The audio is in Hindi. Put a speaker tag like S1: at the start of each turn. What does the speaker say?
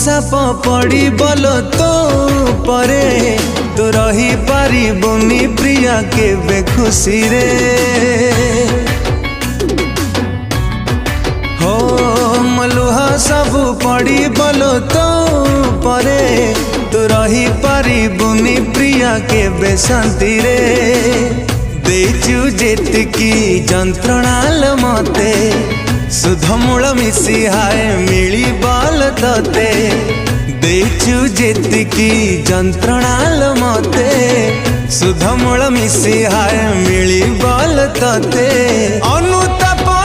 S1: साप पड़ी बोलो तो परे तो रही पारी बुनी प्रिया के बेखुशी रे हो मलुहा सब पड़ी बोलो तो परे तो रही पारी बुनी प्रिया के बेशांति रे देचु जेतकी जंत्रणाल मते सुधमूल मिसी हाय मिली बाल तते देचु जेतकी जंत्रणाल मते सुधमूल मिसी हाय मिली बाल तते अनु